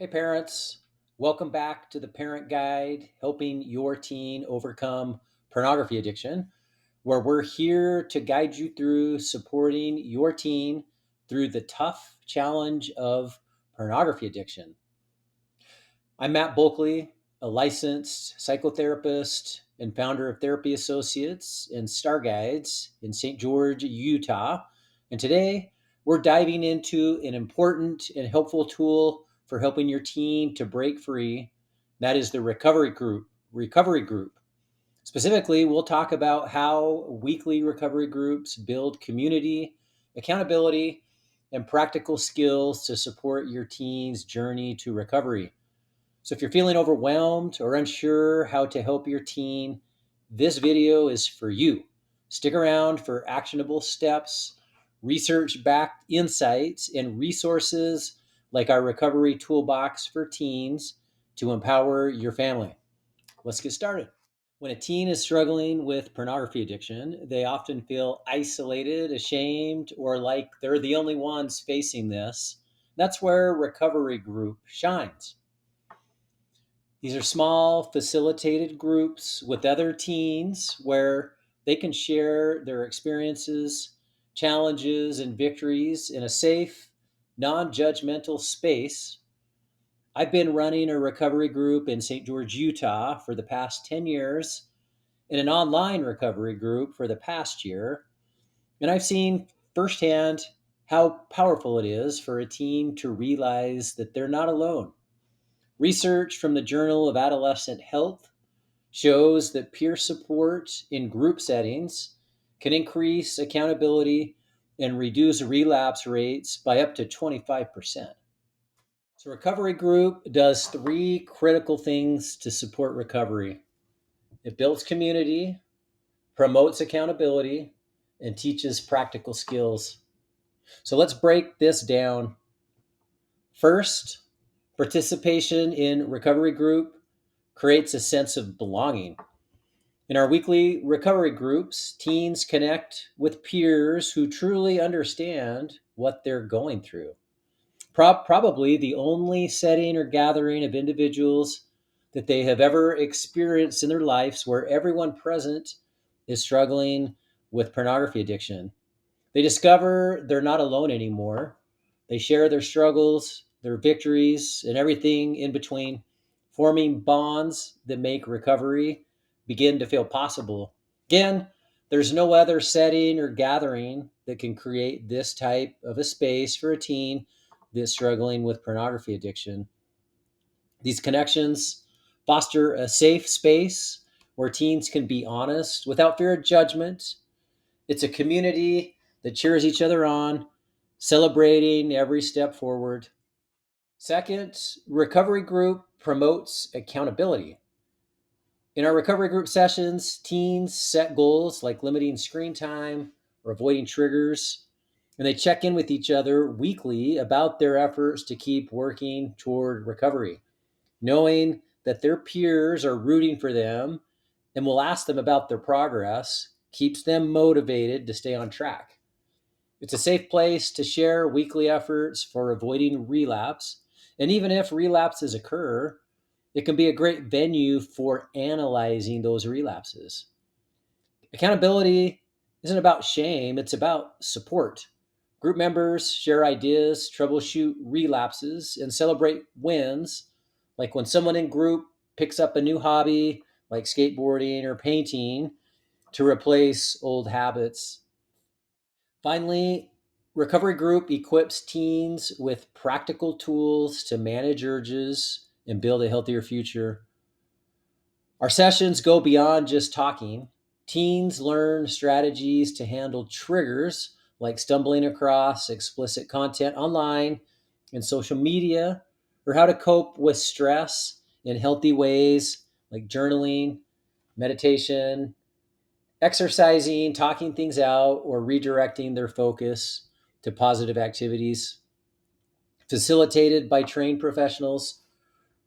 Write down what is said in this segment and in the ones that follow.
Hey, parents. Welcome back to the Parent Guide, helping your teen overcome pornography addiction, where we're here to guide you through supporting your teen through the tough challenge of pornography addiction. I'm Matt Bulkley, a licensed psychotherapist and founder of Therapy Associates and Star Guides in St. George, Utah. And today we're diving into an important and helpful tool for helping your teen to break free. That is the recovery group. Recovery group. Specifically, we'll talk about how weekly recovery groups build community, accountability, and practical skills to support your teen's journey to recovery. So if you're feeling overwhelmed or unsure how to help your teen, this video is for you. Stick around for actionable steps, research backed insights, and resources like our recovery toolbox for teens to empower your family. Let's get started. When a teen is struggling with pornography addiction, they often feel isolated, ashamed, or like they're the only ones facing this. That's where recovery group shines. These are small, facilitated groups with other teens where they can share their experiences, challenges, and victories in a safe, non judgmental space. I've been running a recovery group in St. George, Utah for the past 10 years and an online recovery group for the past year. And I've seen firsthand how powerful it is for a teen to realize that they're not alone. Research from the Journal of Adolescent Health shows that peer support in group settings can increase accountability and reduce relapse rates by up to 25%. So, recovery group does three critical things to support recovery: it builds community, promotes accountability, and teaches practical skills. So, let's break this down. First, participation in recovery group creates a sense of belonging. In our weekly recovery groups, teens connect with peers who truly understand what they're going through. Probably the only setting or gathering of individuals that they have ever experienced in their lives where everyone present is struggling with pornography addiction. They discover they're not alone anymore. They share their struggles, their victories, and everything in between, forming bonds that make recovery begin to feel possible. Again, there's no other setting or gathering that can create this type of a space for a teen that's struggling with pornography addiction. These connections foster a safe space where teens can be honest without fear of judgment. It's a community that cheers each other on, celebrating every step forward. Second, recovery group promotes accountability. In our recovery group sessions, teens set goals like limiting screen time or avoiding triggers, and they check in with each other weekly about their efforts to keep working toward recovery, knowing that their peers are rooting for them and will ask them about their progress keeps them motivated to stay on track. It's a safe place to share weekly efforts for avoiding relapse. And even if relapses occur, it can be a great venue for analyzing those relapses. Accountability isn't about shame, it's about support. Group members share ideas, troubleshoot relapses, and celebrate wins, like when someone in group picks up a new hobby like skateboarding or painting to replace old habits. Finally, recovery group equips teens with practical tools to manage urges and build a healthier future. Our sessions go beyond just talking. Teens learn strategies to handle triggers like stumbling across explicit content online and social media, or how to cope with stress in healthy ways like journaling, meditation, exercising, talking things out, or redirecting their focus to positive activities. Facilitated by trained professionals,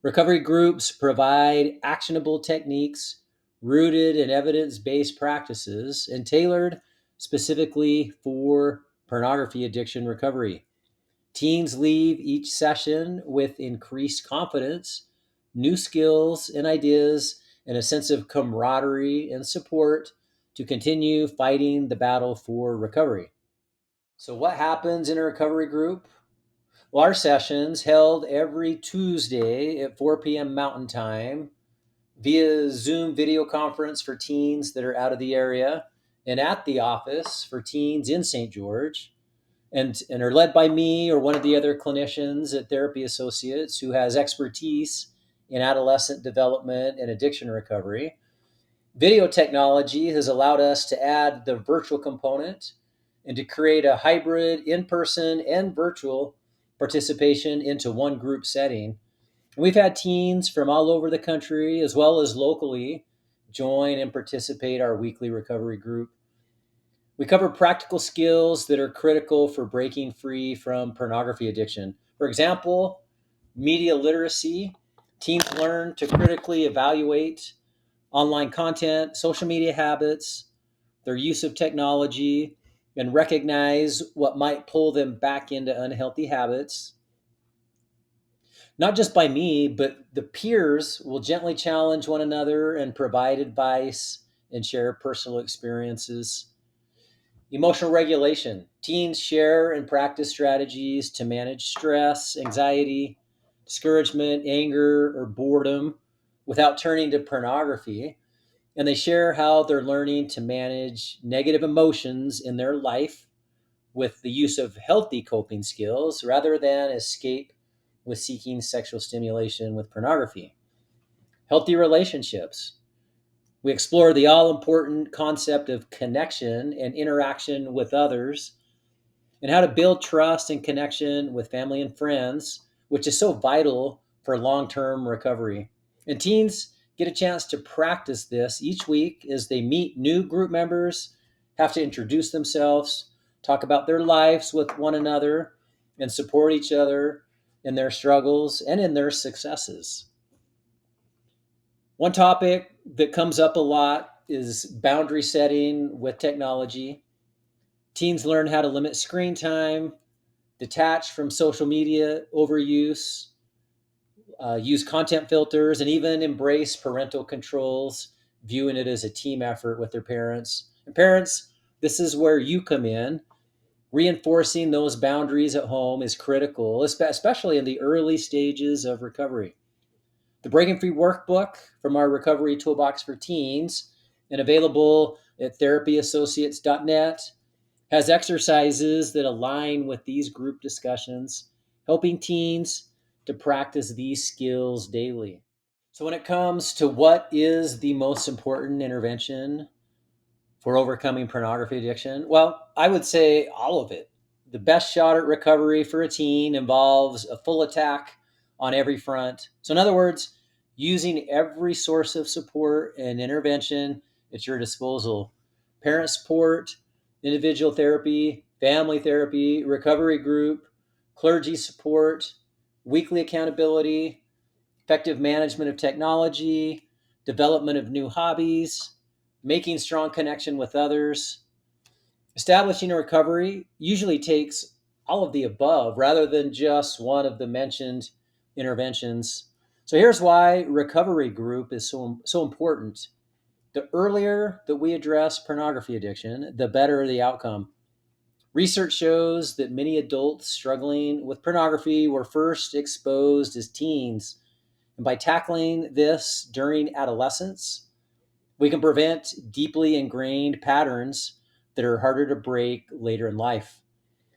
recovery groups provide actionable techniques rooted in evidence based practices and tailored specifically for pornography addiction recovery. Teens leave each session with increased confidence, new skills and ideas, and a sense of camaraderie and support to continue fighting the battle for recovery. So, what happens in a recovery group? Well, our sessions held every Tuesday at 4 p.m. Mountain Time via Zoom video conference for teens that are out of the area and at the office for teens in St. George, and are led by me or one of the other clinicians at Therapy Associates who has expertise in adolescent development and addiction recovery. Video technology has allowed us to add the virtual component and to create a hybrid in person and virtual participation into one group setting. And we've had teens from all over the country as well as locally join and participate our weekly recovery group. We cover practical skills that are critical for breaking free from pornography addiction. For example, media literacy. Teens learn to critically evaluate online content, social media habits, their use of technology, and recognize what might pull them back into unhealthy habits. Not just by me, but the peers will gently challenge one another and provide advice and share personal experiences. Emotional regulation. Teens share and practice strategies to manage stress, anxiety, discouragement, anger, or boredom without turning to pornography. And they share how they're learning to manage negative emotions in their life with the use of healthy coping skills rather than escape with seeking sexual stimulation with pornography. Healthy relationships. We explore the all important concept of connection and interaction with others and how to build trust and connection with family and friends, which is so vital for long term recovery. And teens get a chance to practice this each week as they meet new group members, have to introduce themselves, talk about their lives with one another, and support each other in their struggles and in their successes. One topic that comes up a lot is boundary setting with technology. Teens learn how to limit screen time, detach from social media overuse, use content filters, and even embrace parental controls, viewing it as a team effort with their parents. And parents, this is where you come in. Reinforcing those boundaries at home is critical, especially in the early stages of recovery. The Breaking Free workbook from our recovery toolbox for teens and available at therapyassociates.net has exercises that align with these group discussions, helping teens to practice these skills daily. So, when it comes to what is the most important intervention for overcoming pornography addiction, well, I would say all of it. The best shot at recovery for a teen involves a full attack on every front. So, in other words, using every source of support and intervention at your disposal: parent support, individual therapy, family therapy, recovery group, clergy support, weekly accountability, effective management of technology, development of new hobbies, making strong connection with others. Establishing a recovery usually takes all of the above rather than just one of the mentioned interventions. So here's why recovery group is so important. The earlier that we address pornography addiction, the better the outcome. Research shows that many adults struggling with pornography were first exposed as teens. And by tackling this during adolescence, we can prevent deeply ingrained patterns that are harder to break later in life.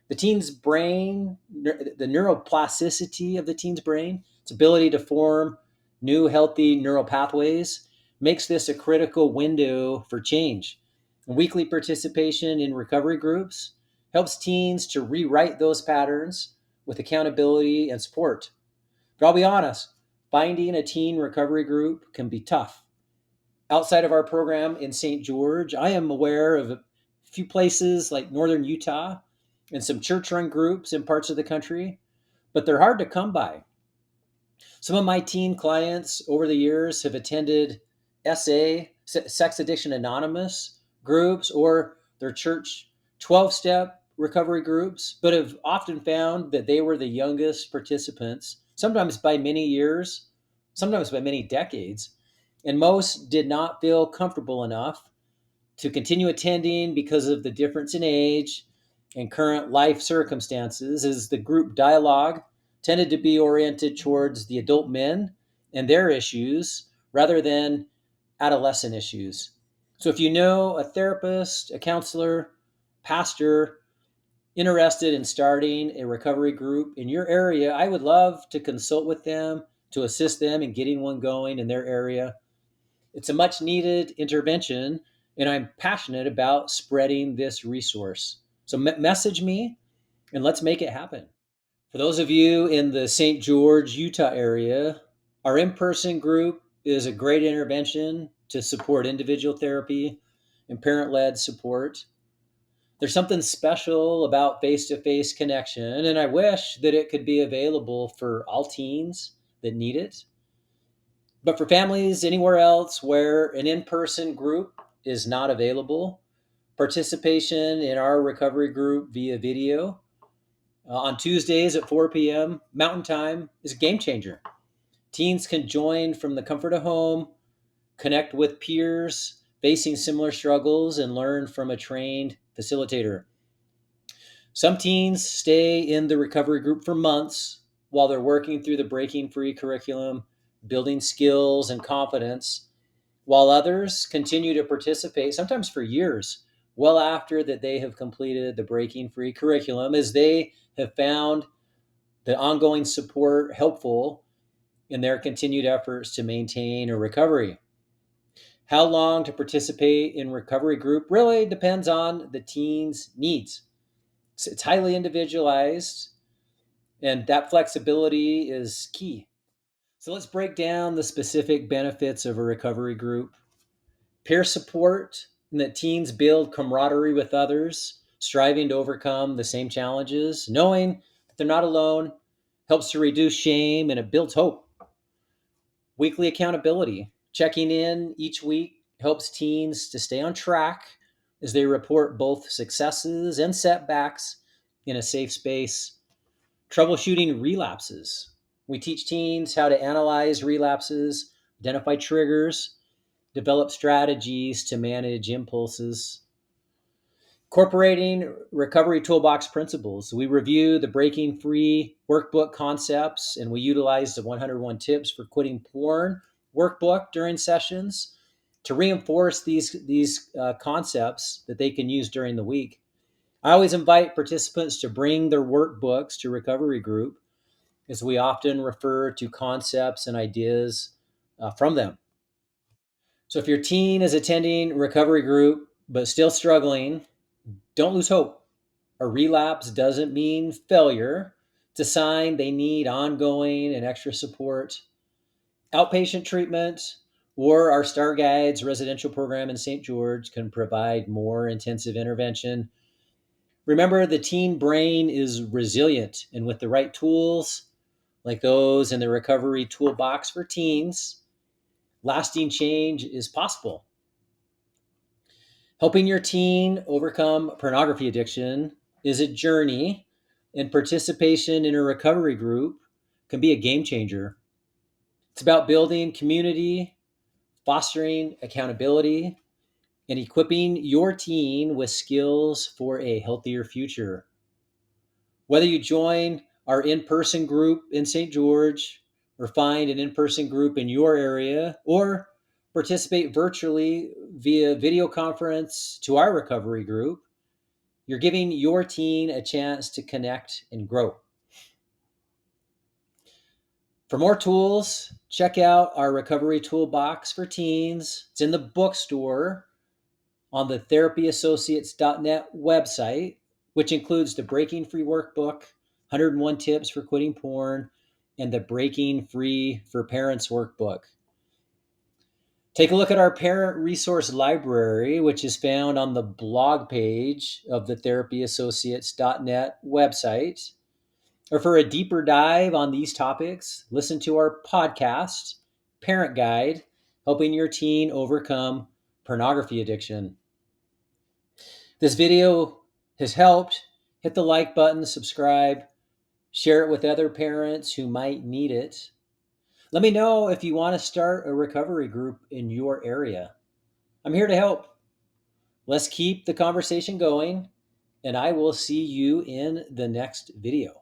The teen's brain, the neuroplasticity of the teen's brain, its ability to form new healthy neural pathways, makes this a critical window for change. And weekly participation in recovery groups helps teens to rewrite those patterns with accountability and support. But I'll be honest, finding a teen recovery group can be tough. Outside of our program in St. George, I am aware of a few places like northern Utah and some church run groups in parts of the country, but they're hard to come by. Some of my teen clients over the years have attended Sex Addiction Anonymous groups, or their church 12 step recovery groups, but have often found that they were the youngest participants, sometimes by many years, sometimes by many decades. And most did not feel comfortable enough to continue attending because of the difference in age and current life circumstances, as the group dialogue tended to be oriented towards the adult men and their issues rather than adolescent issues. So if you know a therapist, a counselor, pastor interested in starting a recovery group in your area, I would love to consult with them to assist them in getting one going in their area. It's a much needed intervention, and I'm passionate about spreading this resource. So message me and let's make it happen. For those of you in the St. George, Utah area, our in person group is a great intervention to support individual therapy and parent led support. There's something special about face to face connection, and I wish that it could be available for all teens that need it. But for families anywhere else where an in person group is not available, participation in our recovery group via video on Tuesdays at 4 p.m. Mountain Time is a game changer. Teens can join from the comfort of home, connect with peers facing similar struggles, and learn from a trained facilitator. Some teens stay in the recovery group for months while they're working through the breaking free curriculum, building skills and confidence, while others continue to participate, sometimes for years, well after that they have completed the breaking free curriculum, as they have found the ongoing support helpful in their continued efforts to maintain a recovery. How long to participate in recovery group really depends on the teen's needs. It's highly individualized, and that flexibility is key. So let's break down the specific benefits of a recovery group. Peer support, and that teens build camaraderie with others, striving to overcome the same challenges. Knowing that they're not alone helps to reduce shame and it builds hope. Weekly accountability, checking in each week helps teens to stay on track as they report both successes and setbacks in a safe space. Troubleshooting relapses. We teach teens how to analyze relapses, identify triggers, develop strategies to manage impulses. Incorporating recovery toolbox principles. We review the breaking free workbook concepts, and we utilize the 101 tips for quitting porn workbook during sessions to reinforce these concepts that they can use during the week. I always invite participants to bring their workbooks to recovery group, as we often refer to concepts and ideas from them. So if your teen is attending recovery group but still struggling, don't lose hope. A relapse doesn't mean failure. It's a sign they need ongoing and extra support. Outpatient treatment or our Star Guides residential program in St. George can provide more intensive intervention. Remember, the teen brain is resilient, and with the right tools, like those in the recovery toolbox for teens, lasting change is possible. Helping your teen overcome pornography addiction is a journey, and participation in a recovery group can be a game changer. It's about building community, fostering accountability, and equipping your teen with skills for a healthier future. Whether you join our in person group in St. George, or find an in person group in your area, or participate virtually via video conference to our recovery group, you're giving your teen a chance to connect and grow. For more tools, check out our recovery toolbox for teens. It's in the bookstore on the therapyassociates.net website, which includes the Breaking Free Workbook, 101 Tips for Quitting Porn, and the Breaking Free for Parents Workbook. Take a look at our parent resource library, which is found on the blog page of the therapyassociates.net website. Or for a deeper dive on these topics, listen to our podcast, Parent Guide, Helping Your Teen Overcome Pornography Addiction. This video has helped Hit the like button, subscribe, share it with other parents who might need it. Let me know if you want to start a recovery group in your area. I'm here to help. Let's keep the conversation going, and I will see you in the next video.